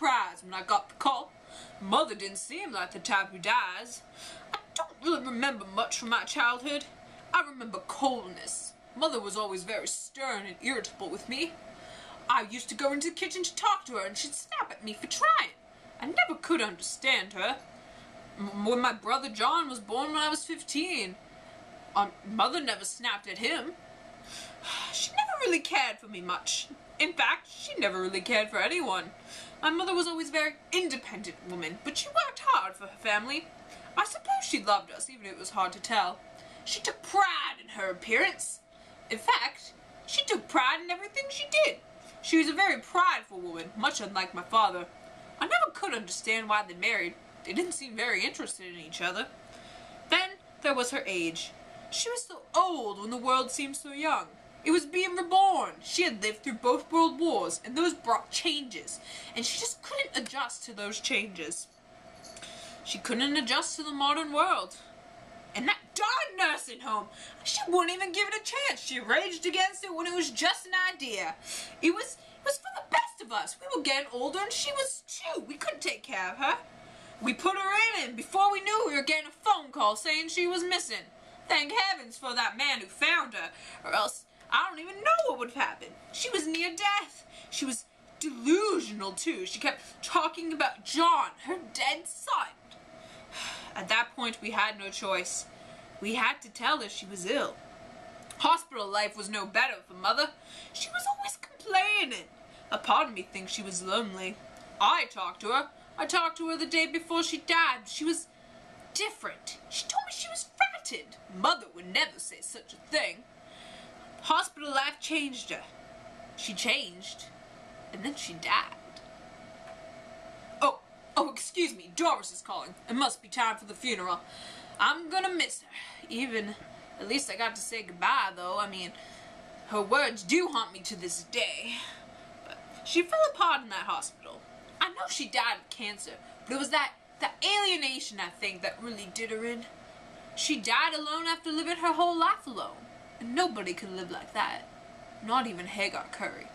surprised when I got the call. Mother didn't seem like the type who dies. I don't really remember much from my childhood. I remember coldness. Mother was always very stern and irritable with me. I used to go into the kitchen to talk to her and she'd snap at me for trying. I never could understand her. When my brother John was born when I was 15, Mother never snapped at him. She never really cared for me much. In fact, she never really cared for anyone. My mother was always a very independent woman, but she worked hard for her family. I suppose she loved us, even if it was hard to tell. She took pride in her appearance. In fact, she took pride in everything she did. She was a very prideful woman, much unlike my father. I never could understand why they married. They didn't seem very interested in each other. Then there was her age. She was so old when the world seemed so young. It was being reborn. She had lived through both world wars, and those brought changes, and she just couldn't adjust to those changes. She couldn't adjust to the modern world. And that darn nursing home, she wouldn't even give it a chance. She raged against it when it was just an idea. It was for the best of us. We were getting older, and she was too. We couldn't take care of her. We put her in, and before we knew, we were getting a phone call saying she was missing. Thank heavens for that man who found her, or else I don't even know what would have happened. She was near death. She was delusional, too. She kept talking about John, her dead son. At that point, we had no choice. We had to tell her she was ill. Hospital life was no better for Mother. She was always complaining. A part of me thinks she was lonely. I talked to her. I talked to her the day before she died. She was different. She told me she was frightened. Mother would never say such a thing. Hospital life changed her. She changed, and then she died. Oh, excuse me, Doris is calling. It must be time for the funeral. I'm gonna miss her. At least I got to say goodbye, though. I mean, her words do haunt me to this day. But she fell apart in that hospital. I know she died of cancer, but it was that alienation, I think, that really did her in. She died alone after living her whole life alone. And nobody could live like that. Not even Hagar Curry.